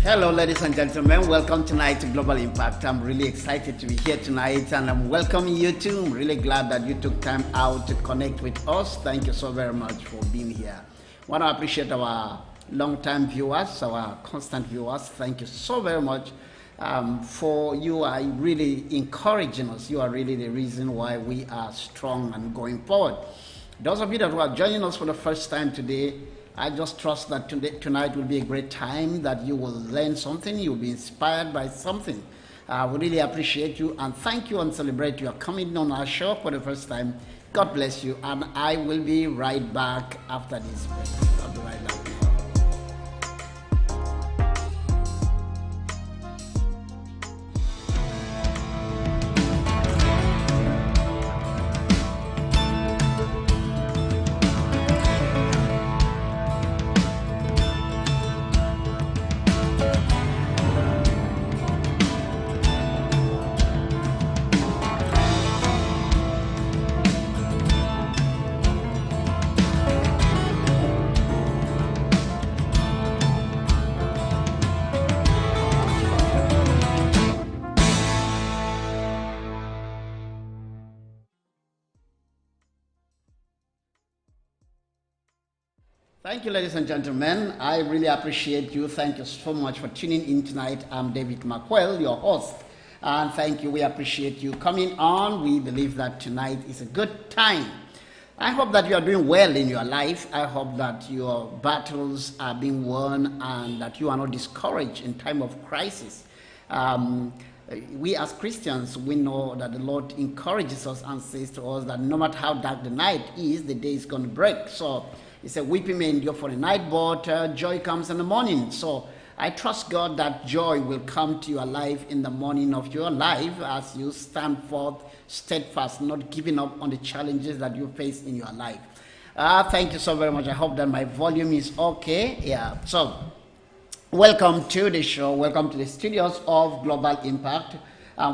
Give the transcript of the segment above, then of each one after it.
Hello, ladies and gentlemen. Welcome tonight to Global Impact. I'm really excited to be here tonight, and I'm welcoming you too. I'm really glad that you took time out to connect with us. Thank you so very much for being here. I want to appreciate our long-time viewers, our constant viewers. Thank you so very much for you are really encouraging us. You are really the reason why we are strong and going forward. Those of you that are joining us for the first time today, I just trust that tonight will be a great time, that you will learn something, you'll be inspired by something. We really appreciate you and thank you and celebrate you are coming on our show for the first time. God bless you, and I will be right back after this break. I'll be right back. Thank you, ladies and gentlemen. I really appreciate you. Thank you so much for tuning in tonight. I'm David McQuell, your host. And thank you. We appreciate you coming on. We believe that tonight is a good time. I hope that you are doing well in your life. I hope that your battles are being won and that you are not discouraged in time of crisis. We as Christians, we know that the Lord encourages us and says to us that no matter how dark the night is, the day is going to break. So he said, weeping may endure for the night, but joy comes in the morning. So I trust God that joy will come to your life in the morning of your life as you stand forth steadfast, not giving up on the challenges that you face in your life. Thank you so very much. I hope that my volume is okay. Yeah. So welcome to the show. Welcome to the studios of Global Impact.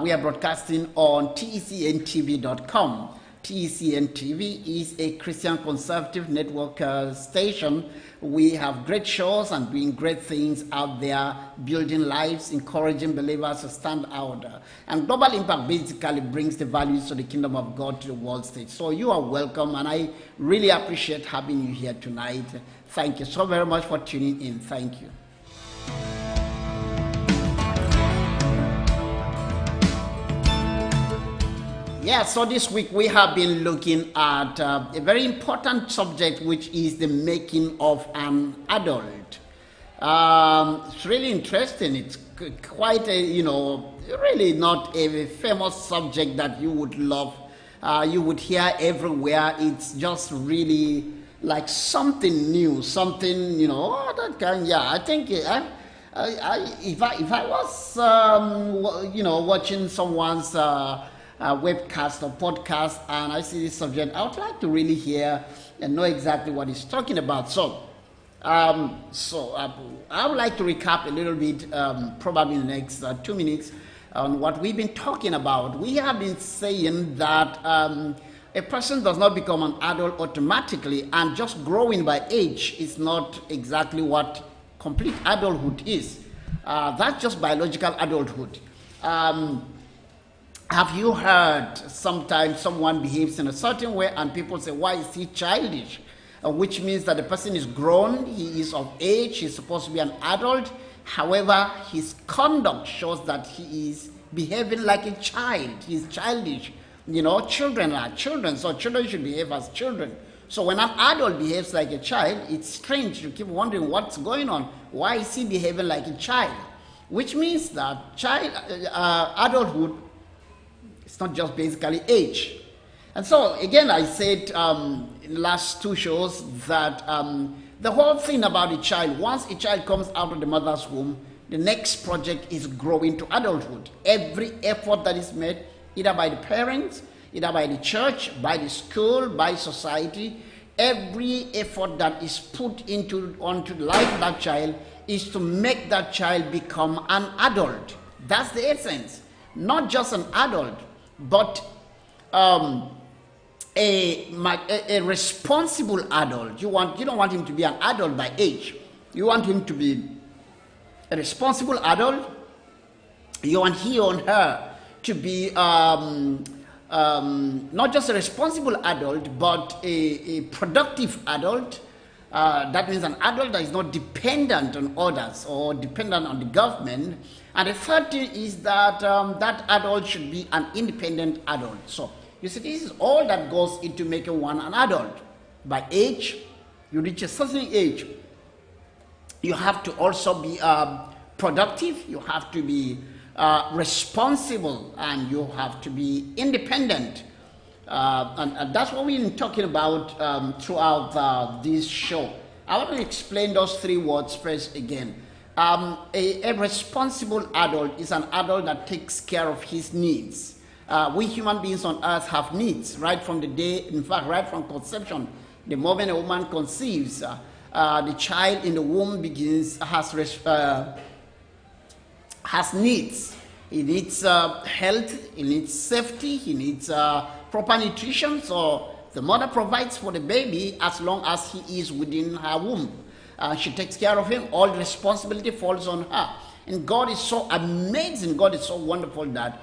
We are broadcasting on TECNTV.com. TECN TV is a Christian conservative network station. We have great shows and doing great things out there, building lives, encouraging believers to stand out. And Global Impact basically brings the values of the kingdom of God to the world stage. So you are welcome, and I really appreciate having you here tonight. Thank you so very much for tuning in. Thank you. Yeah, so this week we have been looking at a very important subject, which is the making of an adult. It's really interesting. It's quite a, really not a famous subject that you would love. You would hear everywhere. It's just really like something new, something, that kind. Yeah, I think if I was, watching someone's webcast or podcast and I see this subject, I would like to really hear and know exactly what he's talking about. So I would like to recap a little bit, probably in the next 2 minutes, on what we've been talking about. We have been saying that a person does not become an adult automatically, and just growing by age is not exactly what complete adulthood is. That's just biological adulthood. Have you heard sometimes someone behaves in a certain way and people say, why is he childish? Which means that the person is grown, he is of age, he's supposed to be an adult. However, his conduct shows that he is behaving like a child. He's childish. Children are children, so children should behave as children. So when an adult behaves like a child, it's strange. You keep wondering what's going on. Why is he behaving like a child? Which means that adulthood, it's not just basically age. And so, again, I said in the last 2 shows that the whole thing about a child, once a child comes out of the mother's womb, the next project is growing to adulthood. Every effort that is made, either by the parents, either by the church, by the school, by society, every effort that is put onto the life of that child is to make that child become an adult. That's the essence. Not just an adult, but a responsible adult. You don't want him to be an adult by age. You want him to be a responsible adult, you want he or her to be not just a responsible adult, but a productive adult. That means an adult that is not dependent on others or dependent on the government. And the third thing is that that adult should be an independent adult. So you see, this is all that goes into making one an adult. By age, you reach a certain age, you have to also be productive, you have to be responsible, and you have to be independent. And that's what we've been talking about throughout this show. I want to explain those three words first again. A responsible adult is an adult that takes care of his needs. We human beings on earth have needs right from the day, in fact, right from conception. The moment a woman conceives, the child in the womb has needs. He needs health, he needs safety, he needs proper nutrition. So the mother provides for the baby as long as he is within her womb. She takes care of him. All the responsibility falls on her. And God is so amazing, God is so wonderful that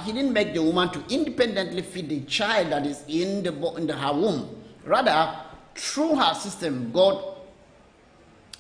he didn't make the woman to independently feed the child that is in her womb. Rather, through her system, God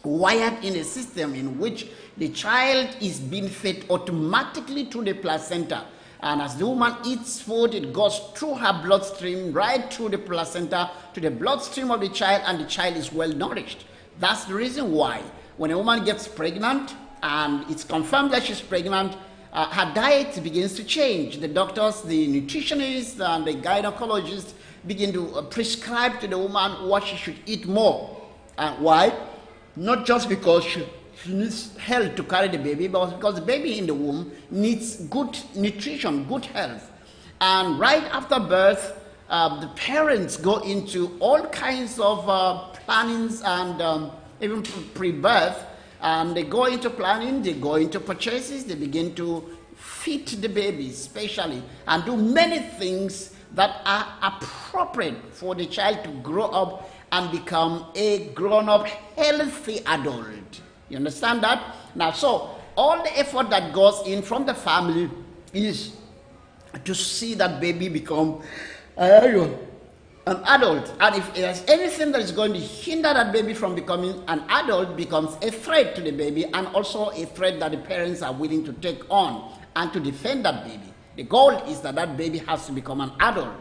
wired in a system in which the child is being fed automatically through the placenta. And as the woman eats food, it goes through her bloodstream, right through the placenta, to the bloodstream of the child, and the child is well nourished. That's the reason why when a woman gets pregnant and it's confirmed that she's pregnant, her diet begins to change. The doctors, the nutritionists, and the gynecologists begin to prescribe to the woman what she should eat more. And why? Not just because she needs health to carry the baby, but because the baby in the womb needs good nutrition, good health. And right after birth, the parents go into all kinds of plannings and even pre-birth, and they go into planning, they go into purchases, they begin to feed the baby especially, and do many things that are appropriate for the child to grow up and become a grown-up, healthy adult. You understand that? Now, so all the effort that goes in from the family is to see that baby become an adult. And if there's anything that is going to hinder that baby from becoming an adult, becomes a threat to the baby, and also a threat that the parents are willing to take on and to defend that baby. The goal is that that baby has to become an adult.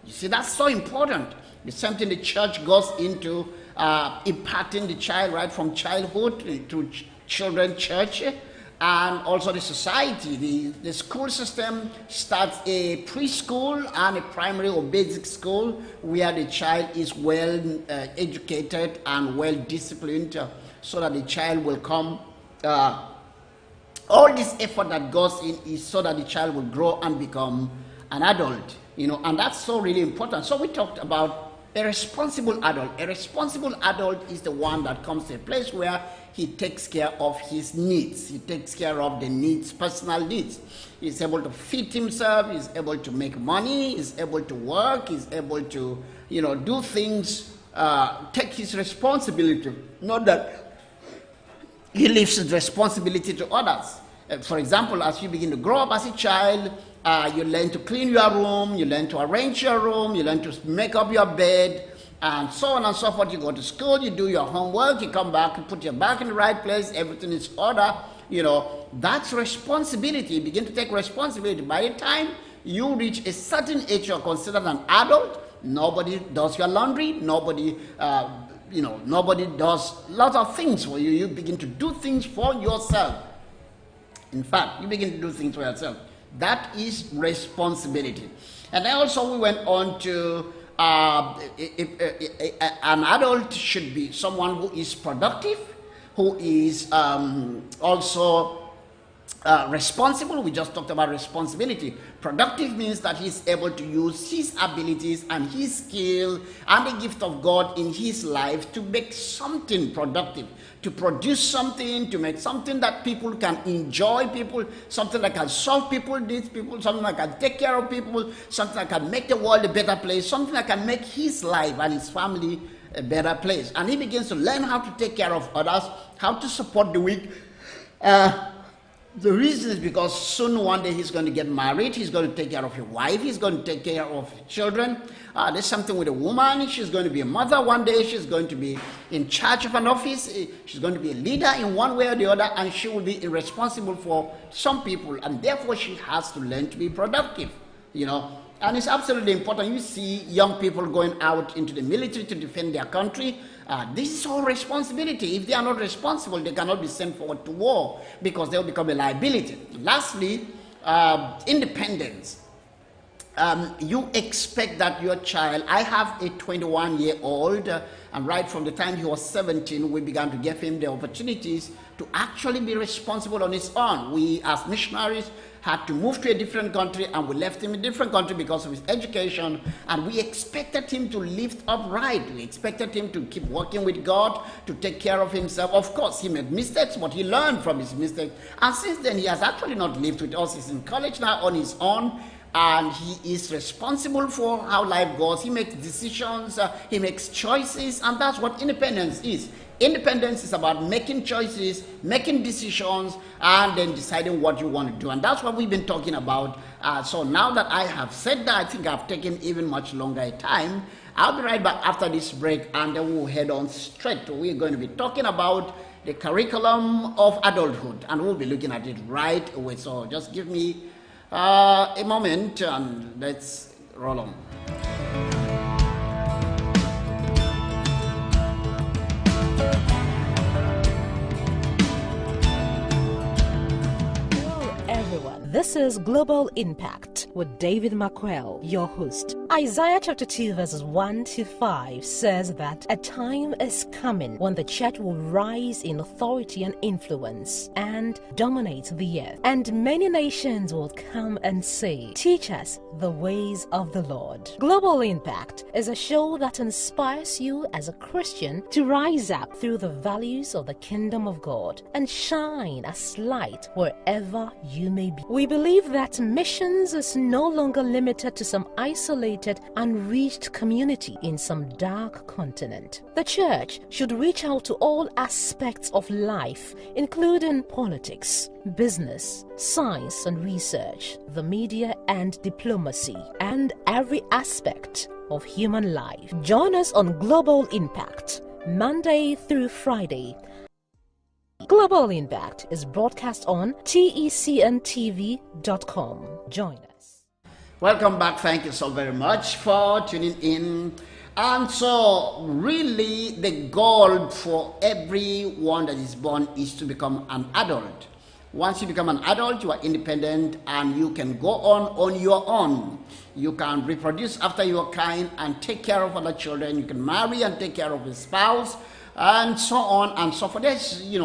You see, that's so important. The same thing the church goes into impacting the child right from childhood to children's church, and also the society. The school system starts a preschool and a primary or basic school where the child is well educated and well disciplined so that the child will come. All this effort that goes in is so that the child will grow and become an adult, and that's so really important. So we talked about a responsible adult. A responsible adult is the one that comes to a place where he takes care of his needs. He takes care of the needs, personal needs. He's able to feed himself, he's able to make money, he's able to work, he's able to, do things, take his responsibility. Not that he leaves his responsibility to others. For example, as you begin to grow up as a child, you learn to clean your room, you learn to arrange your room, you learn to make up your bed, and so on and so forth. You go to school, you do your homework, you come back, you put your back in the right place, everything is order. That's responsibility. You begin to take responsibility. By the time you reach a certain age, you're considered an adult. Nobody does your laundry, nobody does lots of things for you. You begin to do things for yourself. In fact, you begin to do things for yourself. That is responsibility. And then also we went on to an adult should be someone who is productive, who is also responsible. We just talked about responsibility. Productive means that he's able to use his abilities and his skill and the gift of God in his life to make something productive, to produce something, to make something that people can enjoy, something that can solve people's needs, something that can take care of people, something that can make the world a better place, something that can make his life and his family a better place. And he begins to learn how to take care of others, how to support the weak, Uh, the reason is because soon one day he's going to get married, he's going to take care of your wife, he's going to take care of children. There's something with a woman, she's going to be a mother one day, she's going to be in charge of an office, she's going to be a leader in one way or the other, and she will be responsible for some people, and therefore she has to learn to be productive, you know. And it's absolutely important. You see young people going out into the military to defend their country. This is all responsibility. If they are not responsible, they cannot be sent forward to war because they'll become a liability. Lastly, independence. You expect that your child, I have a 21-year-old, and right from the time he was 17, we began to give him the opportunities to actually be responsible on his own. We, as missionaries, had to move to a different country, and we left him in a different country because of his education, and we expected him to lift upright. We expected him to keep working with God, to take care of himself. Of course, he made mistakes, but he learned from his mistakes, and since then, he has actually not lived with us. He's in college now on his own, and he is responsible for how life goes. He makes decisions, he makes choices, and that's what independence is. Independence is about making choices, making decisions, and then deciding what you want to do. And that's what we've been talking about. So now that I have said that, I think I've taken even much longer a time. I'll be right back after this break, and then we'll head on straight. We're going to be talking about the curriculum of adulthood, and we'll be looking at it right away. So just give me a moment, and let's roll on. This is Global Impact with David Makwel, your host. Isaiah chapter 2 verses 1 to 5 says that a time is coming when the church will rise in authority and influence and dominate the earth. And many nations will come and say, "Teach us the ways of the Lord." Global Impact is a show that inspires you as a Christian to rise up through the values of the kingdom of God and shine as light wherever you may be. We believe that missions is no longer limited to some isolated, unreached community in some dark continent. The church should reach out to all aspects of life, including politics, business, science and research, the media and diplomacy, and every aspect of human life. Join us on Global Impact, Monday through Friday. Global Impact is broadcast on TECNTV.com. Join us. Welcome back. Thank you so very much for tuning in. And so, really, the goal for everyone that is born is to become an adult. Once you become an adult, you are independent and you can go on your own. You can reproduce after your kind and take care of other children. You can marry and take care of a spouse, and so on and so forth. There's, you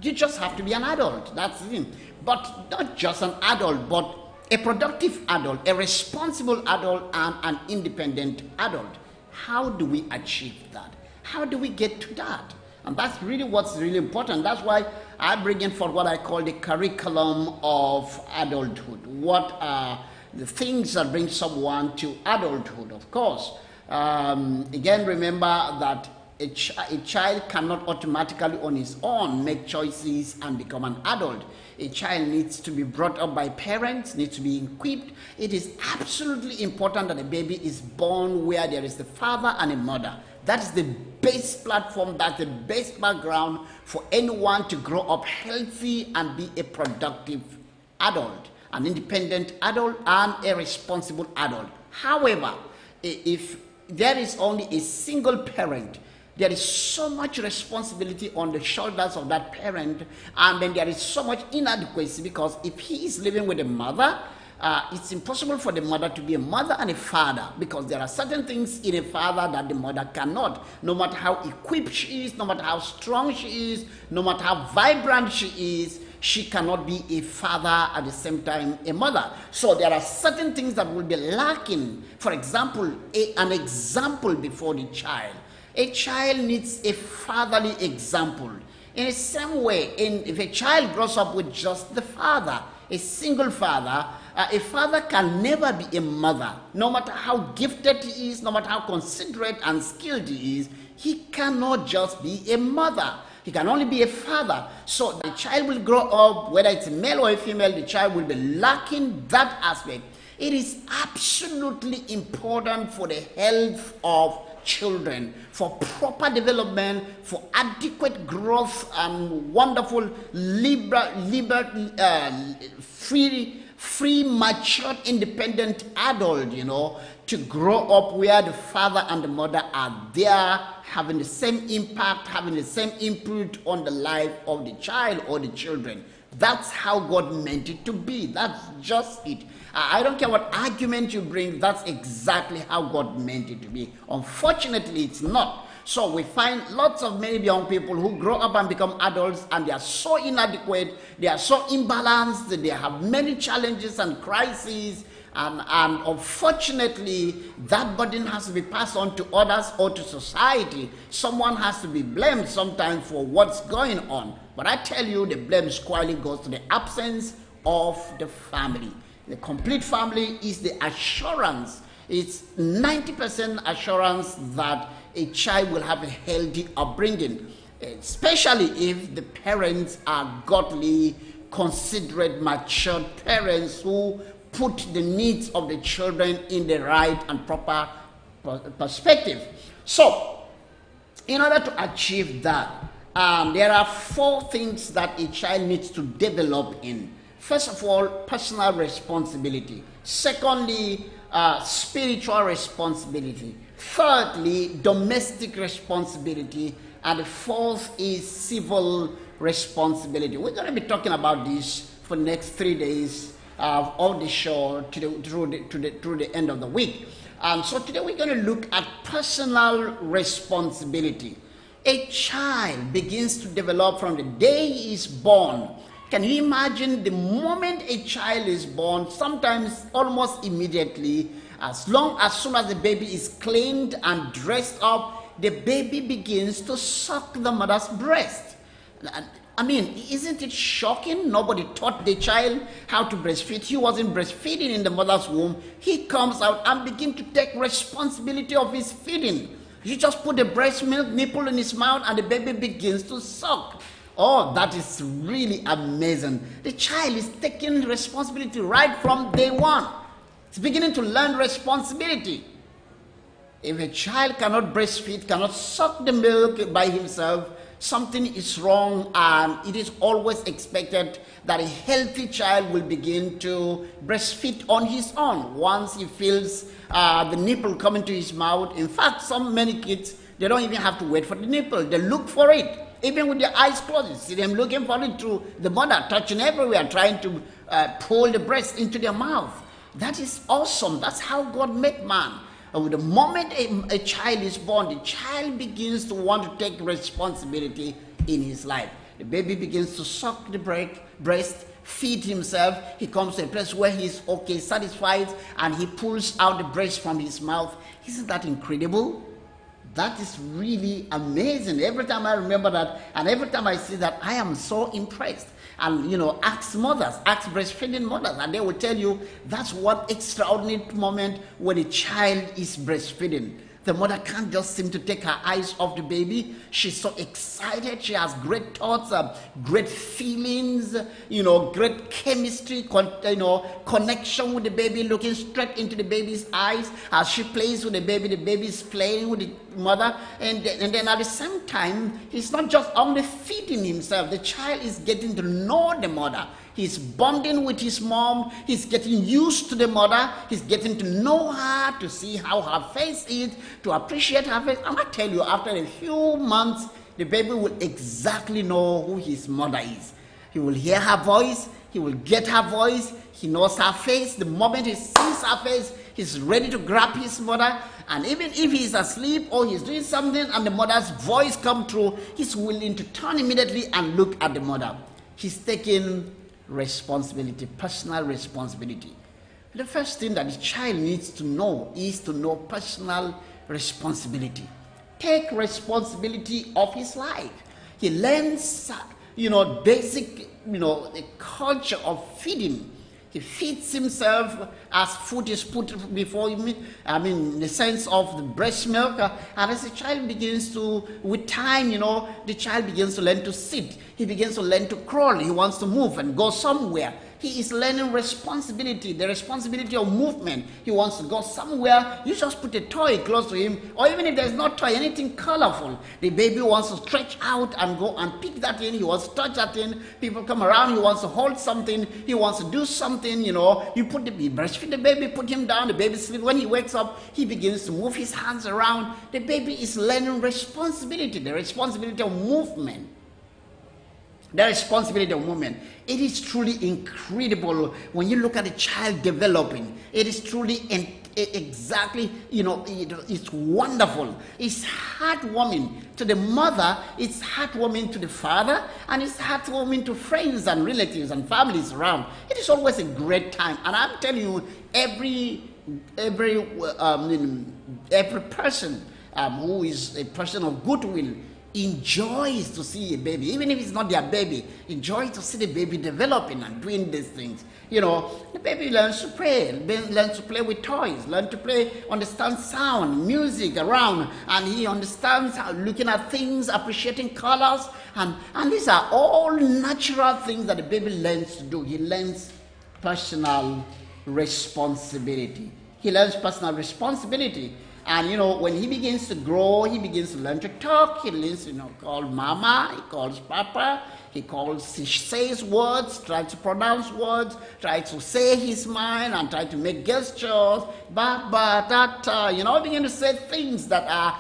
just have to be an adult. That's the thing. But not just an adult, but a productive adult, a responsible adult, and an independent adult. How do we achieve that? How do we get to that? And that's really what's really important. That's why I bring in for what I call the curriculum of adulthood. What are the things that bring someone to adulthood? Of course, again, remember that a child cannot automatically on his own make choices and become an adult. A child needs to be brought up by parents, needs to be equipped. It is absolutely important that a baby is born where there is the father and a mother. That is the base platform, that's the base background for anyone to grow up healthy and be a productive adult, an independent adult, and a responsible adult. However, if there is only a single parent, there is so much responsibility on the shoulders of that parent, and then there is so much inadequacy, because if he is living with a mother, it's impossible for the mother to be a mother and a father, because there are certain things in a father that the mother cannot. No matter how equipped she is, no matter how strong she is, no matter how vibrant she is, she cannot be a father at the same time a mother. So there are certain things that will be lacking. For example, an example before the child. A child needs a fatherly example. In the same way, if a child grows up with just the father, a single father, a father can never be a mother. No matter how gifted he is, no matter how considerate and skilled he is, he cannot just be a mother. He can only be a father. So the child will grow up, whether it's a male or a female, the child will be lacking that aspect. It is absolutely important for the health of children, for proper development, for adequate growth, and wonderful, free, matured, independent adult, to grow up where the father and the mother are there, having the same impact, having the same input on the life of the child or the children. That's how God meant it to be. That's just it. I don't care what argument you bring, that's exactly how God meant it to be. Unfortunately, it's not. So we find lots of many young people who grow up and become adults, and they are so inadequate, they are so imbalanced, they have many challenges and crises, and unfortunately, that burden has to be passed on to others or to society. Someone has to be blamed sometimes for what's going on. But I tell you, the blame squarely goes to the absence of the family. The complete family is the assurance. It's 90% assurance that a child will have a healthy upbringing, especially if the parents are godly, considerate, matured parents who put the needs of the children in the right and proper perspective. So, in order to achieve that, there are 4 things that a child needs to develop in. First of all, personal responsibility. Secondly, spiritual responsibility. Thirdly, domestic responsibility. And the 4th is civil responsibility. We're going to be talking about this for the next 3 days of the show through the end of the week. So today we're going to look at personal responsibility. A child begins to develop from the day he is born. Can you imagine the moment a child is born, sometimes almost immediately, as soon as the baby is cleaned and dressed up, the baby begins to suck the mother's breast. I mean, isn't it shocking? Nobody taught the child how to breastfeed. He wasn't breastfeeding in the mother's womb. He comes out and begins to take responsibility of his feeding. You just put the breast milk nipple in his mouth and the baby begins to suck. Oh, that is really amazing. The child is taking responsibility right from day one. It's beginning to learn responsibility. If a child cannot breastfeed, cannot suck the milk by himself, something is wrong, and it is always expected that a healthy child will begin to breastfeed on his own once he feels the nipple coming to his mouth. In fact, many kids, they don't even have to wait for the nipple. They look for it. Even with their eyes closed, you see them looking for it through the mother, touching everywhere, trying to pull the breast into their mouth. That is awesome. That's how God made man. And the moment a child is born, the child begins to want to take responsibility in his life. The baby begins to suck the breast, feed himself. He comes to a place where he's okay, satisfied, and he pulls out the breast from his mouth. Isn't that incredible? That is really amazing. Every time I remember that, and every time I see that, I am so impressed. And, ask mothers, ask breastfeeding mothers, and they will tell you that's one extraordinary moment when a child is breastfeeding. The mother can't just seem to take her eyes off the baby. She's so excited. She has great thoughts, great feelings, great chemistry, connection with the baby, looking straight into the baby's eyes. As she plays with the baby is playing with the mother. And then at the same time, he's not just only feeding himself. The child is getting to know the mother. He's bonding with his mom. He's getting used to the mother. He's getting to know her, to see how her face is, to appreciate her face. And I tell you, after a few months, the baby will exactly know who his mother is. He will hear her voice. He will get her voice. He knows her face. The moment he sees her face, he's ready to grab his mother. And even if he's asleep or he's doing something and the mother's voice comes through, he's willing to turn immediately and look at the mother. He's taking responsibility, personal responsibility. The first thing that the child needs to know is to know personal responsibility. Take responsibility of his life. He learns, basic, the culture of feeding. He feeds himself as food is put before him. I mean, in the sense of the breast milk. And as the child begins to, with time, the child begins to learn to sit. He begins to learn to crawl. He wants to move and go somewhere. He is learning responsibility, the responsibility of movement. He wants to go somewhere. You just put a toy close to him, or even if there's no toy, anything colorful. The baby wants to stretch out and go and pick that in. He wants to touch that in. People come around. He wants to hold something. He wants to do something. You breastfeed the baby, put him down. The baby sleeps. When he wakes up, he begins to move his hands around. The baby is learning responsibility, the responsibility of movement. The responsibility of movement. It is truly incredible when you look at a child developing. It is truly exactly, it's wonderful. It's heartwarming to the mother, it's heartwarming to the father, and it's heartwarming to friends and relatives and families around. It is always a great time. And I'm telling you, every person who is a person of goodwill enjoys to see a baby, even if it's not their baby, enjoys to see the baby developing and doing these things. The baby learns to play, learns to play with toys, learns to understand sound, music around, and he understands how looking at things, appreciating colors, and these are all natural things that the baby learns to do. He learns personal responsibility. He learns personal responsibility. And, when he begins to grow, he begins to learn to talk. He learns, call mama, he calls papa, he says words, tries to pronounce words, tries to say his mind and try to make gestures, begin to say things that are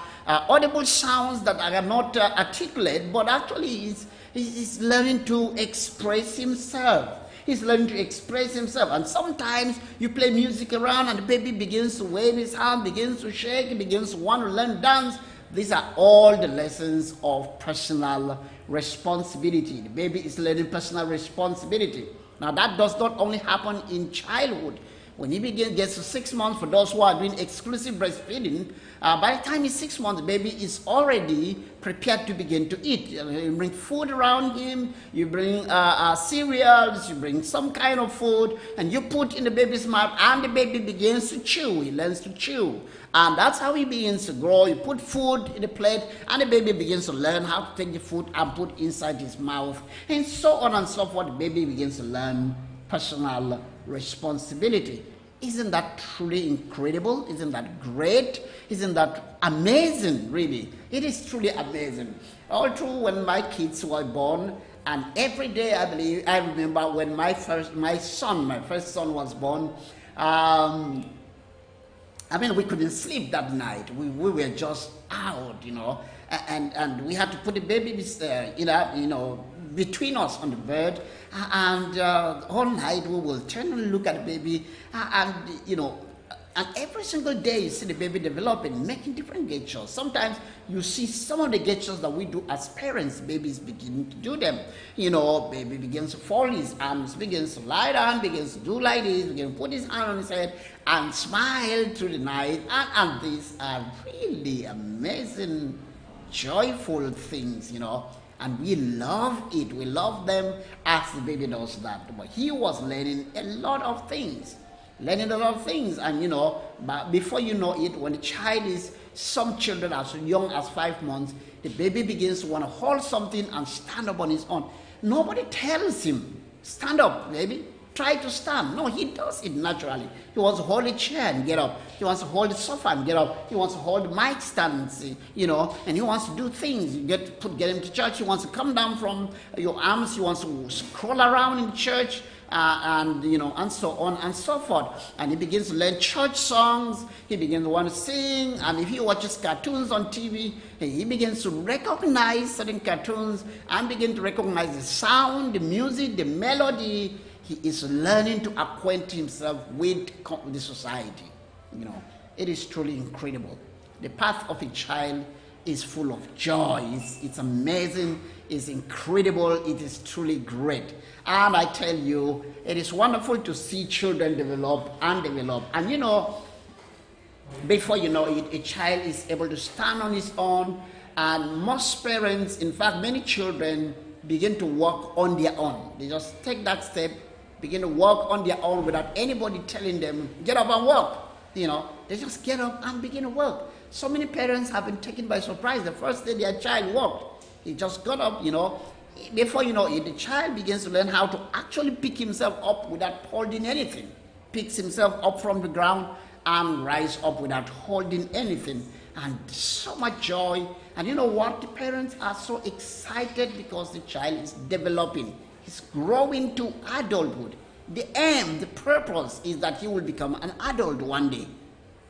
audible sounds that are not articulate, but actually he's learning to express himself. He's learning to express himself. And sometimes you play music around and the baby begins to wave his hand, begins to shake, he begins to want to learn dance. These are all the lessons of personal responsibility. The baby is learning personal responsibility. Now that does not only happen in childhood. When he gets to 6 months, for those who are doing exclusive breastfeeding, by the time he's 6 months, the baby is already prepared to begin to eat. You bring food around him, you bring cereals, you bring some kind of food, and you put in the baby's mouth, and the baby begins to chew. He learns to chew. And that's how he begins to grow. You put food in the plate, and the baby begins to learn how to take the food and put inside his mouth. And so on and so forth, the baby begins to learn personal responsibility. Isn't that truly incredible? Isn't that great? Isn't that amazing, really? It is truly amazing. All through when my kids were born, and every day I remember when my first son was born, we couldn't sleep that night. We were just out, and we had to put the baby between us on the bed, and all night we will turn and look at the baby, and every single day you see the baby developing, making different gestures. Sometimes you see some of the gestures that we do as parents, babies begin to do them. Baby begins to fold his arms, begins to lie down, begins to do like this, begins to put his hand on his head and smile through the night. And these are really amazing, joyful things, And we love it. We love them as the baby does that. But he was learning a lot of things. And, but before you know it, when the child is, some children as young as 5 months, the baby begins to want to hold something and stand up on his own. Nobody tells him, stand up, baby. Try to stand. No, he does it naturally. He wants to hold a chair and get up. He wants to hold the sofa and get up. He wants to hold the mic stand, and he wants to do things. You get him to church. He wants to come down from your arms. He wants to scroll around in church. And so on and so forth. And he begins to learn church songs. He begins to want to sing. And if he watches cartoons on TV, he begins to recognize certain cartoons and begin to recognize the sound, the music, the melody. He is learning to acquaint himself with the society. It is truly incredible. The path of a child is full of joy. It's amazing. It's incredible. It is truly great. And I tell you, it is wonderful to see children develop. And before you know it, a child is able to stand on his own. And most parents, in fact, many children begin to walk on their own. They just take that step begin to work on their own without anybody telling them, get up and work. They just get up and begin to work. So many parents have been taken by surprise. The first day their child walked, he just got up, Before you know it, the child begins to learn how to actually pick himself up without holding anything. Picks himself up from the ground and rise up without holding anything. And so much joy. And you know what? The parents are so excited because the child is developing. He's growing to adulthood. The aim, the purpose is that he will become an adult one day.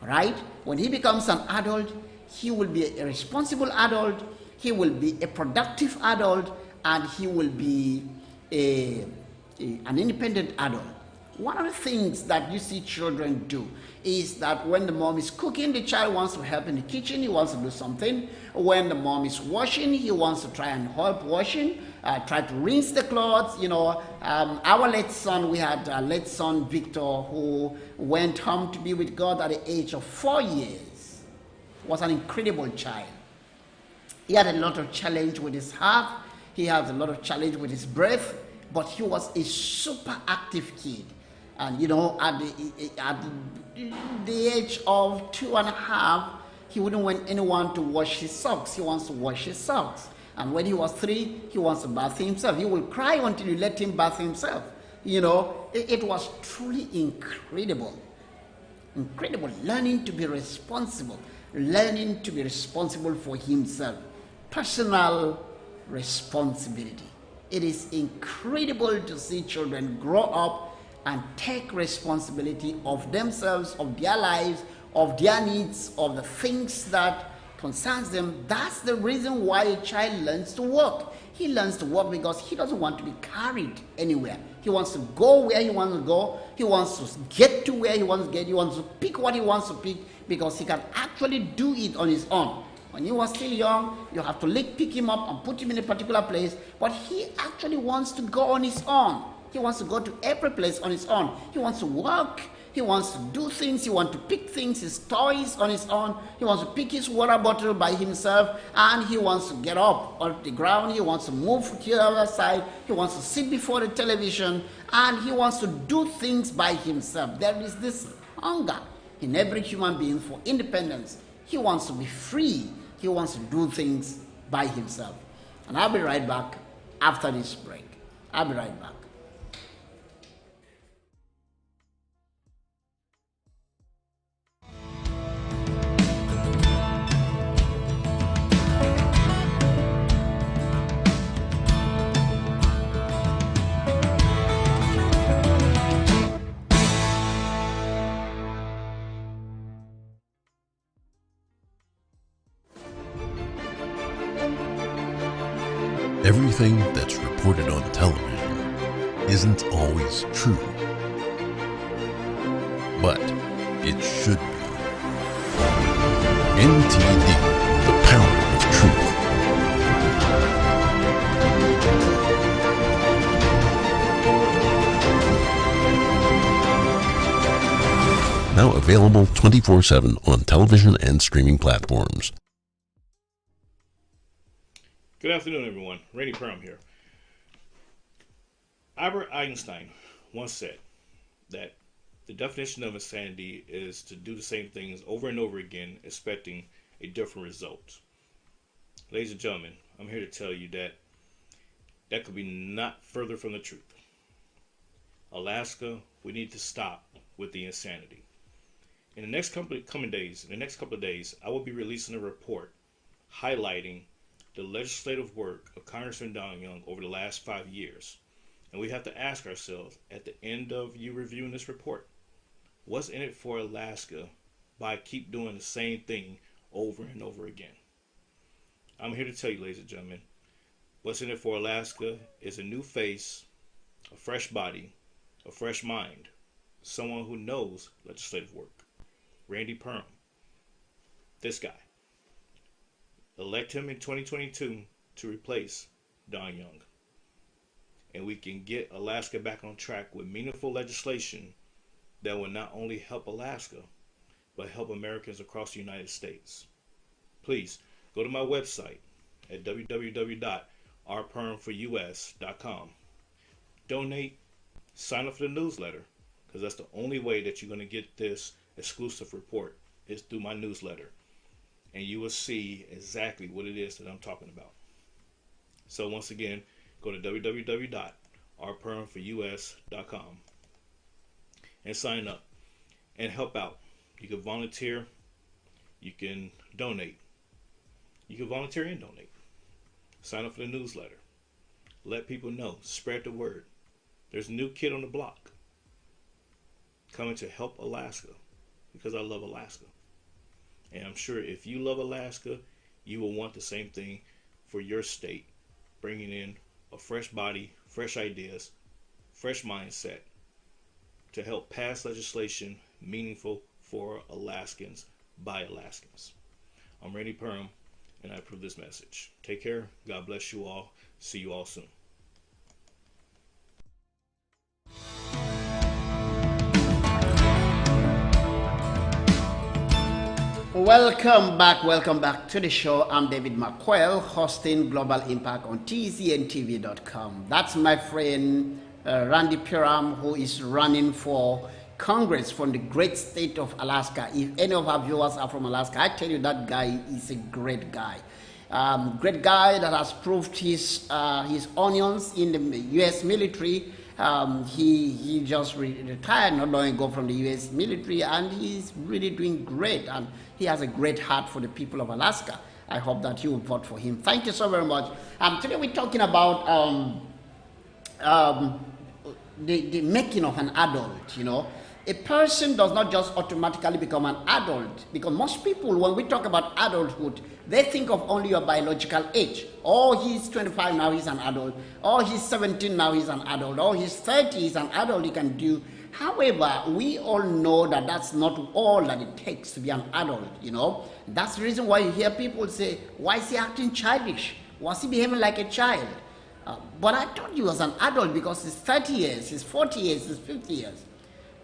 Right? When he becomes an adult, he will be a responsible adult, he will be a productive adult, and he will be an independent adult. One of the things that you see children do is that when the mom is cooking, the child wants to help in the kitchen, he wants to do something. When the mom is washing, he wants to try and help washing, try to rinse the clothes. Our late son, we had a late son, Victor, who went home to be with God at the age of 4 years. Was an incredible child. He had a lot of challenge with his heart. He has a lot of challenge with his breath, but he was a super active kid. And at the age of 2.5, he wouldn't want anyone to wash his socks. He wants to wash his socks. And when he was 3, he wants to bath himself. He will cry until you let him bath himself. It was truly incredible. Incredible. Learning to be responsible. Learning to be responsible for himself. Personal responsibility. It is incredible to see children grow up and take responsibility of themselves, of their lives, of their needs, of the things that concerns them. That's the reason why a child learns to walk. He learns to walk because he doesn't want to be carried anywhere. He wants to go where he wants to go. He wants to get to where he wants to get. He wants to pick what he wants to pick because he can actually do it on his own. When he was still young, you have to pick him up and put him in a particular place, but he actually wants to go on his own. He wants to go to every place on his own. He wants to walk. He wants to do things. He wants to pick things, his toys on his own. He wants to pick his water bottle by himself. And he wants to get up off the ground. He wants to move to the other side. He wants to sit before the television. And he wants to do things by himself. There is this hunger in every human being for independence. He wants to be free. He wants to do things by himself. And I'll be right back after this break. I'll be right back. Everything that's reported on television isn't always true, but it should be. NTD, the power of truth. Now available 24/7 on television and streaming platforms. Good afternoon, everyone. Randy Perham here. Albert Einstein once said that the definition of insanity is to do the same things over and over again, expecting a different result. Ladies and gentlemen, I'm here to tell you that could be not further from the truth. Alaska, we need to stop with the insanity. In the next couple of days, I will be releasing a report highlighting the legislative work of Congressman Don Young over the last 5 years. And we have to ask ourselves, at the end of you reviewing this report, what's in it for Alaska by keep doing the same thing over and over again? I'm here to tell you, ladies and gentlemen, what's in it for Alaska is a new face, a fresh body, a fresh mind, someone who knows legislative work. Randy Perham, this guy. Elect him in 2022 to replace Don Young. And we can get Alaska back on track with meaningful legislation that will not only help Alaska, but help Americans across the United States. Please go to my website at www.rpermforus.com. Donate sign up for the newsletter, because that's the only way that you're going to get this exclusive report is through my newsletter. And you will see exactly what it is that I'm talking about. So once again, go to www.rpermforus.com and sign up and help out. You can volunteer, you can donate. You can volunteer and donate. Sign up for the newsletter. Let people know. Spread the word. There's a new kid on the block coming to help Alaska because I love Alaska. And I'm sure if you love Alaska, you will want the same thing for your state, bringing in a fresh body, fresh ideas, fresh mindset to help pass legislation meaningful for Alaskans by Alaskans. I'm Randy Perham, and I approve this message. Take care. God bless you all. See you all soon. Welcome back to the show. I'm David McQuell, hosting Global Impact on TZNTV.com. That's my friend Randy Perham, who is running for Congress from the great state of Alaska. If any of our viewers are from Alaska, I tell you that guy is a great guy. Great guy that has proved his onions in the U.S. military. He just retired not long ago from the U.S. military, and he's really doing great. And he has a great heart for the people of Alaska. I hope that you will vote for him. Thank you so very much. Today we're talking about the making of an adult. You know, a person does not just automatically become an adult, because most people, when we talk about adulthood, they think of only your biological age. Oh, he's 25 now, he's an adult. Oh, he's 17 now, he's an adult. Oh, he's 30, he's an adult, he can do. However, we all know that that's not all that it takes to be an adult, you know. That's the reason why you hear people say, why is he acting childish? Was he behaving like a child? But I thought he was an adult because he's 30 years, he's 40 years, he's 50 years.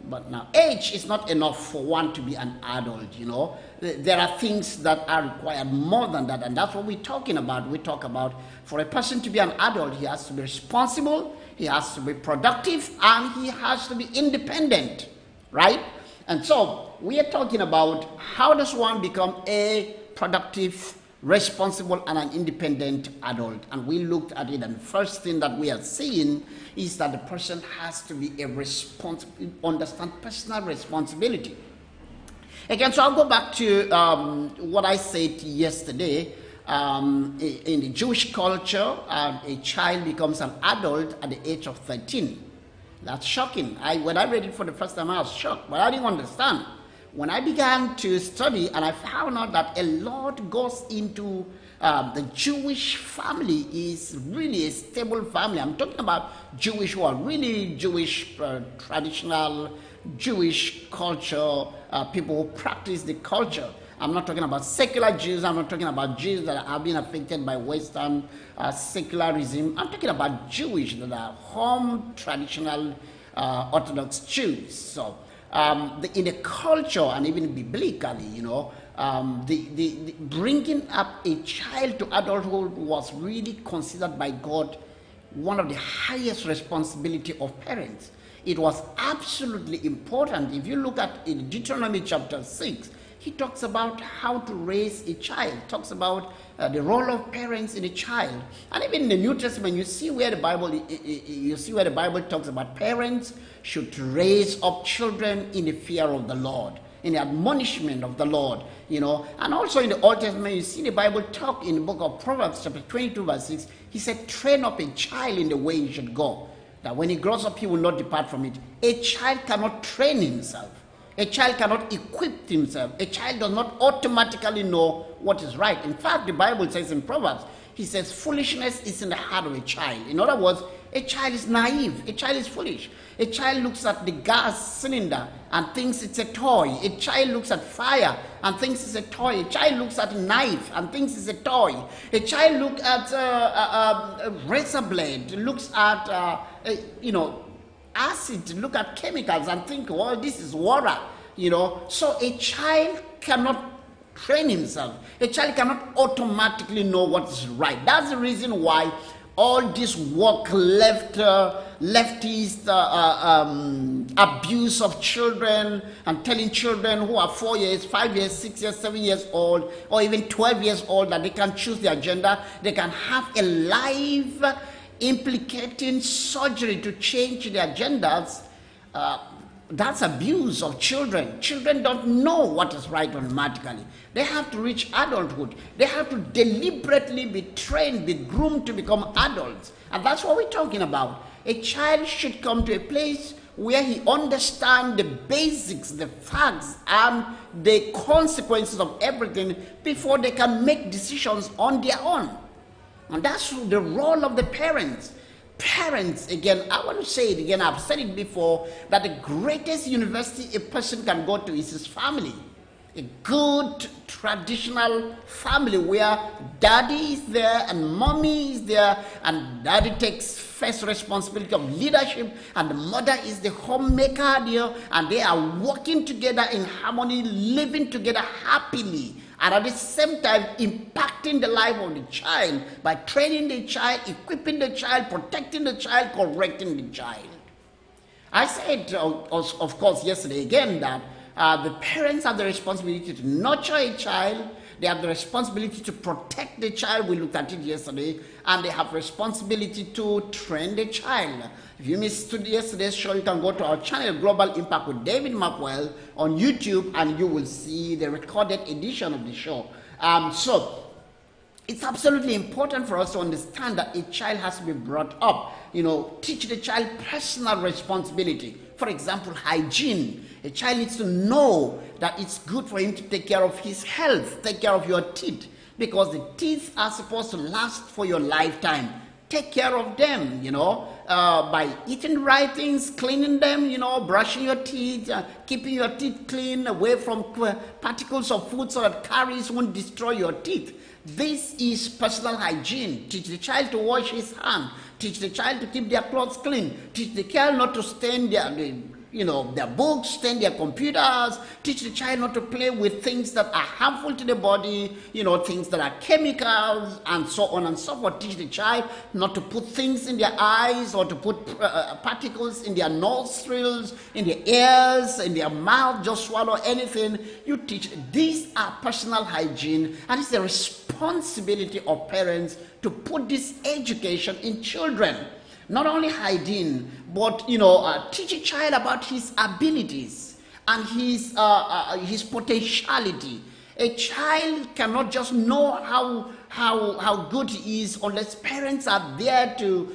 But now, age is not enough for one to be an adult, you know. There are things that are required more than that, and that's what we're talking about. We talk about, for a person to be an adult, he has to be responsible, he has to be productive, and he has to be independent, right? And so, we are talking about how does one become a productive, responsible, and an independent adult. And we looked at it, and the first thing that we are seeing is that the person has to be understand personal responsibility. Again, so I'll go back to what I said yesterday. In the Jewish culture, a child becomes an adult at the age of 13. That's shocking. When I read it for the first time, I was shocked, but I didn't understand. When I began to study, and I found out that a lot goes into the Jewish family is really a stable family. I'm talking about Jewish who are really Jewish, traditional Jewish culture, people who practice the culture. I'm not talking about secular Jews. I'm not talking about Jews that have been affected by Western secularism. I'm talking about Jewish that are home traditional Orthodox Jews. So in the culture and even biblically, you know, the bringing up a child to adulthood was really considered by God one of the highest responsibility of parents. It was absolutely important. If you look at in Deuteronomy chapter 6, he talks about how to raise a child, talks about the role of parents in a child. And even in the New Testament, you see where the Bible talks about parents should raise up children in the fear of the Lord, in the admonishment of the Lord, you know. And also in the Old Testament, you see the Bible talk in the book of Proverbs chapter 22 verse 6, he said, train up a child in the way he should go, that when he grows up, he will not depart from it. A child cannot train himself. A child cannot equip himself. A child does not automatically know what is right. In fact, the Bible says in Proverbs, he says, foolishness is in the heart of a child. In other words, a child is naive. A child is foolish. A child looks at the gas cylinder and thinks it's a toy. A child looks at fire and thinks it's a toy. A child looks at a knife and thinks it's a toy. A child looks at a razor blade, looks at, acid, look at chemicals and think, well, this is water, you know. So a child cannot train himself. A child cannot automatically know what is right. That's the reason why all this woke leftist abuse of children and telling children who are 4 years, 5 years, 6 years, 7 years old, or even 12 years old that they can choose their gender, they can have a life implicating surgery to change their genders. That's abuse of children. Children don't know what is right automatically. They have to reach adulthood. They have to deliberately be trained, be groomed to become adults. And that's what we're talking about. A child should come to a place where he understands the basics, the facts, and the consequences of everything before they can make decisions on their own. And that's the role of the parents. Parents, again, I want to say it again, I've said it before, that the greatest university a person can go to is his family. A good traditional family where daddy is there and mommy is there, and daddy takes first responsibility of leadership, and the mother is the homemaker there, and they are working together in harmony, living together happily, and at the same time impacting the life of the child by training the child, equipping the child, protecting the child, correcting the child. I said, of course, yesterday again that the parents have the responsibility to nurture a child. They have the responsibility to protect the child. We looked at it yesterday. And they have responsibility to train the child. If you missed yesterday's show, you can go to our channel, Global Impact with David Makwel, on YouTube, and you will see the recorded edition of the show. So it's absolutely important for us to understand that a child has to be brought up. Teach the child personal responsibility. For example, hygiene. A child needs to know that it's good for him to take care of his health, take care of your teeth, because the teeth are supposed to last for your lifetime. Take care of them, by eating the right things, cleaning them, brushing your teeth, keeping your teeth clean, away from particles of food so that caries won't destroy your teeth. This is personal hygiene. Teach the child to wash his hand. Teach the child to keep their clothes clean. Teach the child not to stain their books, stain their computers. Teach the child not to play with things that are harmful to the body, things that are chemicals, and so on and so forth. Teach the child not to put things in their eyes or to put particles in their nostrils, in their ears, in their mouth, just swallow anything. You teach. These are personal hygiene, and it's the responsibility of parents to put this education in children. Not only hygiene, but teach a child about his abilities and his potentiality. A child cannot just know how good he is unless parents are there to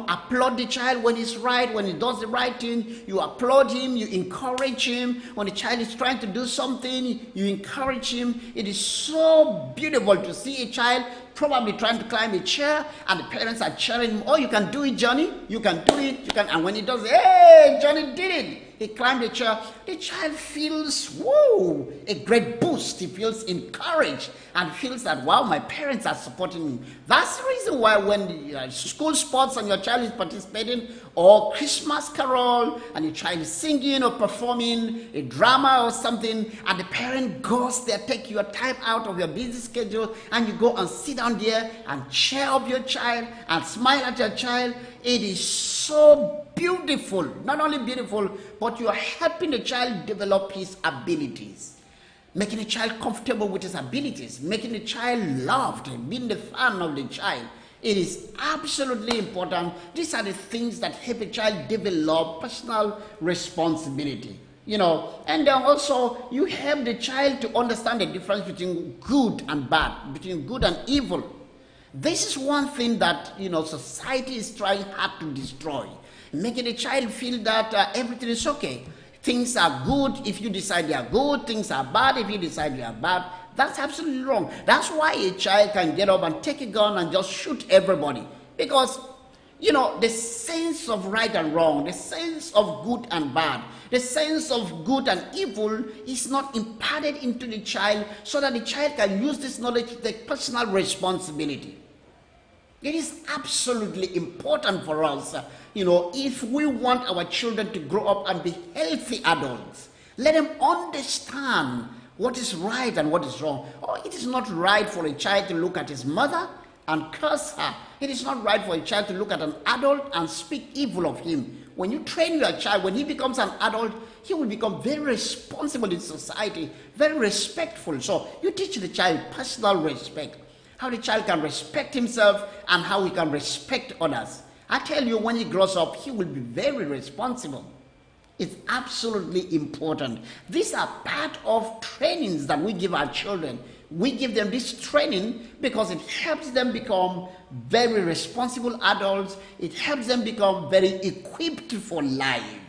applaud the child when he's right, when he does the right thing. You applaud him, you encourage him. When the child is trying to do something, you encourage him. It is so beautiful to see a child probably trying to climb a chair, and the parents are cheering him. Oh, you can do it, Johnny. You can do it. You can. And when he does it, hey, Johnny did it. He climbed the chair. The child feels, whoa, a great boost. He feels encouraged and feels that, wow, my parents are supporting me. That's the reason why when the school sports and your child is participating, or Christmas carol, and your child is singing or performing a drama or something, and the parent goes there, take your time out of your busy schedule, and you go and sit down there and cheer up your child and smile at your child. It is so beautiful. Not only beautiful, but you are helping the child develop his abilities, making the child comfortable with his abilities, making the child loved, being the fan of the child. It is absolutely important. These are the things that help a child develop personal responsibility. And then also you help the child to understand the difference between good and bad, between good and evil. This is one thing that, society is trying hard to destroy, making the child feel that everything is okay. Things are good if you decide they are good. Things are bad if you decide they are bad. That's absolutely wrong. That's why a child can get up and take a gun and just shoot everybody. Because, the sense of right and wrong, the sense of good and bad, the sense of good and evil is not imparted into the child so that the child can use this knowledge to take personal responsibility. It is absolutely important for us, if we want our children to grow up and be healthy adults, let them understand what is right and what is wrong. Oh, it is not right for a child to look at his mother and curse her. It is not right for a child to look at an adult and speak evil of him. When you train your child, when he becomes an adult, he will become very responsible in society, very respectful. So you teach the child personal respect, how the child can respect himself and how he can respect others. I tell you, when he grows up, he will be very responsible. It's absolutely important. These are part of trainings that we give our children. We give them this training because it helps them become very responsible adults. It helps them become very equipped for life.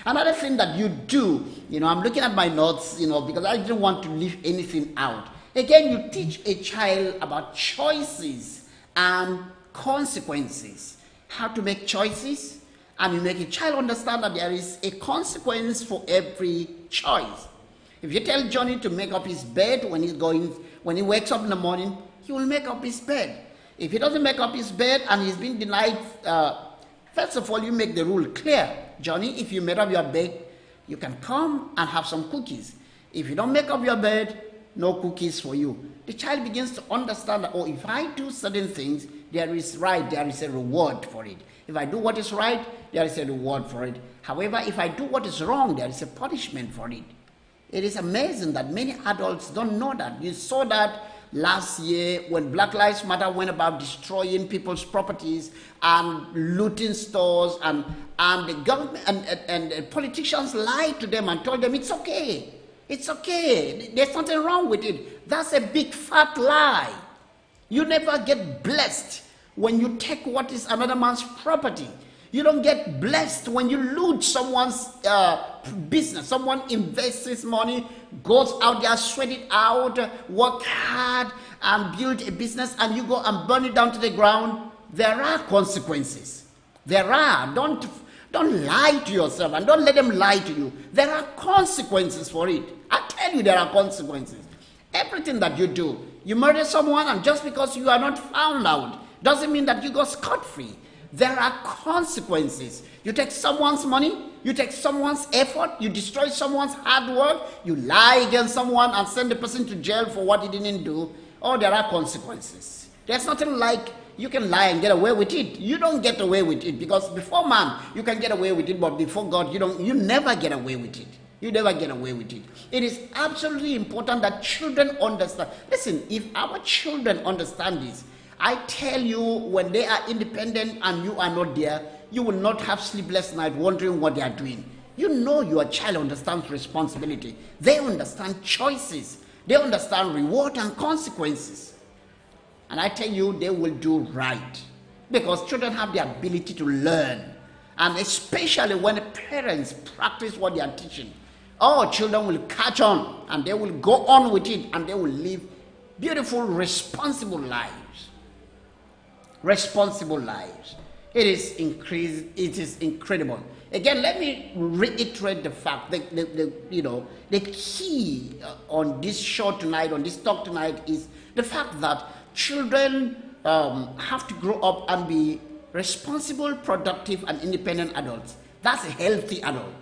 Another thing that you do, I'm looking at my notes, because I didn't want to leave anything out. Again, you teach a child about choices and consequences. How to make choices, and you make a child understand that there is a consequence for every choice. If you tell Johnny to make up his bed when he wakes up in the morning, he will make up his bed. If he doesn't make up his bed and he's been denied, first of all, you make the rule clear. Johnny, if you made up your bed, you can come and have some cookies. If you don't make up your bed, no cookies for you. The child begins to understand that, if I do certain things, there is a reward for it. If I do what is right, there is a reward for it. However, if I do what is wrong, there is a punishment for it. It is amazing that many adults don't know that. You saw that last year when Black Lives Matter went about destroying people's properties and looting stores, and the government and politicians lied to them and told them it's okay. It's okay. There's nothing wrong with it. That's a big fat lie. You never get blessed when you take what is another man's property. You don't get blessed when you loot someone's business. Someone invests his money, goes out there, sweat it out, work hard, and build a business, and you go and burn it down to the ground. There are consequences. There are. Don't lie to yourself, and don't let them lie to you. There are consequences for it. I tell you, there are consequences. Everything that you do, you murder someone, and just because you are not found out doesn't mean that you go scot-free. There are consequences. You take someone's money, you take someone's effort, you destroy someone's hard work, you lie against someone and send the person to jail for what he didn't do. There are consequences. There's nothing like you can lie and get away with it. You don't get away with it, because before man, you can get away with it, but before God, you never get away with it. You never get away with it. It is absolutely important that children understand. Listen, if our children understand this, I tell you, when they are independent and you are not there, you will not have sleepless nights wondering what they are doing. You know your child understands responsibility. They understand choices. They understand reward and consequences. And I tell you, they will do right. Because children have the ability to learn. And especially when the parents practice what they are teaching, children will catch on and they will go on with it, and they will live beautiful, responsible lives. Responsible lives. It is incredible. Again, let me reiterate the fact that the key on this show tonight, on this talk tonight, is the fact that children have to grow up and be responsible, productive, and independent adults. That's a healthy adult.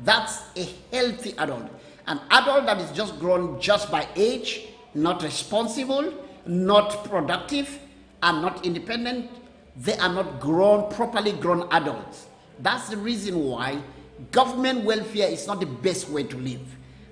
That's a healthy adult. An adult that is just grown just by age, not responsible, not productive, and not independent, they are not properly grown adults. That's the reason why government welfare is not the best way to live.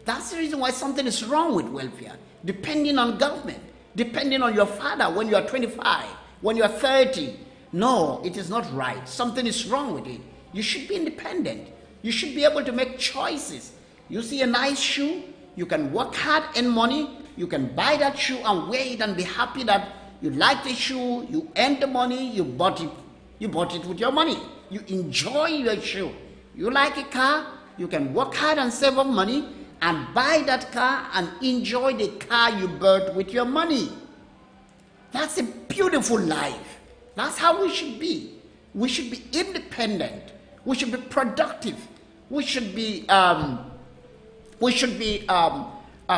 That's the reason why something is wrong with welfare. Depending on government, depending on your father when you are 25, when you are 30. No, it is not right. Something is wrong with it. You should be independent. You should be able to make choices. You see a nice shoe, you can work hard, earn money, you can buy that shoe and wear it and be happy that you like the shoe, you earned the money, you bought it. You bought it with your money. You enjoy your shoe. You like a car, you can work hard and save up money and buy that car and enjoy the car you bought with your money. That's a beautiful life. That's how we should be. We should be independent. We should be productive. We should be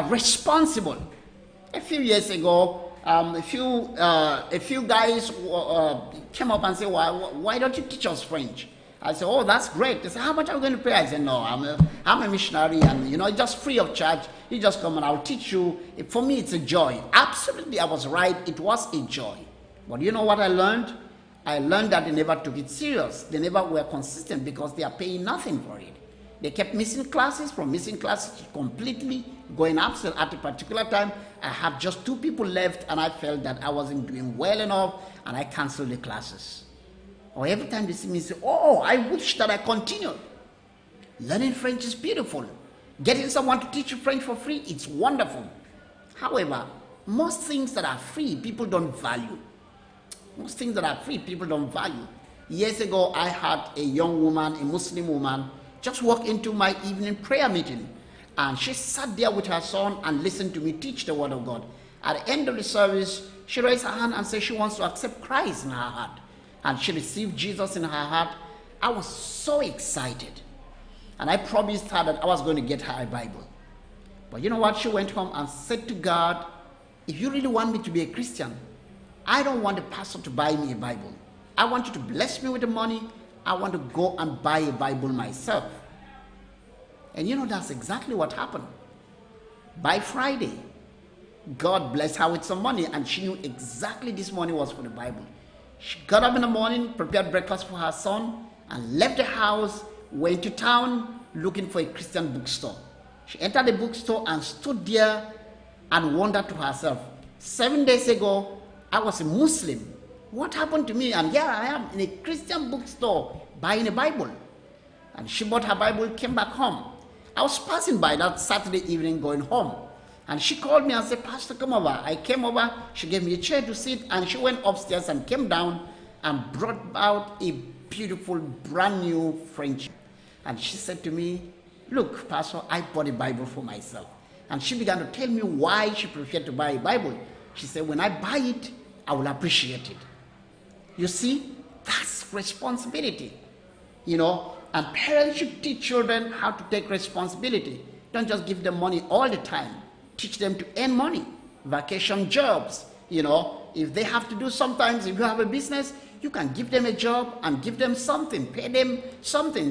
responsible. A few years ago, a few guys came up and said, why don't you teach us French? I said, that's great. They said, how much are we going to pay? I said, no, I'm a missionary, and it's just free of charge. You just come and I'll teach you. For me, it's a joy. Absolutely, I was right. It was a joy. But you know what I learned? I learned that they never took it serious. They never were consistent because they are paying nothing for it. They kept missing classes, from missing classes to completely going absent. At a particular time, I had just 2 people left, and I felt that I wasn't doing well enough, and I canceled the classes. Or every time they see me, say, oh, I wish that I continued. Learning French is beautiful. Getting someone to teach you French for free, it's wonderful. However, most things that are free, people don't value. Most things that are free, people don't value. Years ago, I had a young woman, a Muslim woman, just walk into my evening prayer meeting. And she sat there with her son and listened to me teach the word of God. At the end of the service, she raised her hand and said she wants to accept Christ in her heart. And she received Jesus in her heart. I was so excited. And I promised her that I was going to get her a Bible. But you know what? She went home and said to God, if you really want me to be a Christian, I don't want the pastor to buy me a Bible. I want you to bless me with the money. I want to go and buy a Bible myself. And you know, that's exactly what happened. By Friday, God blessed her with some money, and she knew exactly this money was for the Bible. She got up in the morning, prepared breakfast for her son, and left the house, went to town looking for a Christian bookstore. She entered the bookstore and stood there and wondered to herself, 7 days ago, I was a Muslim. What happened to me? And here I am in a Christian bookstore buying a Bible. And she bought her Bible, came back home. I was passing by that Saturday evening going home. And she called me and said, Pastor, come over. I came over. She gave me a chair to sit, and she went upstairs and came down and brought out a beautiful, brand new French. And she said to me, look, Pastor, I bought a Bible for myself. And she began to tell me why she preferred to buy a Bible. She said, when I buy it, I will appreciate it. You see, that's responsibility. You know, and parents should teach children how to take responsibility. Don't just give them money all the time. Teach them to earn money. Vacation jobs, you know, if they have to do sometimes, if you have a business, you can give them a job and give them something, pay them something.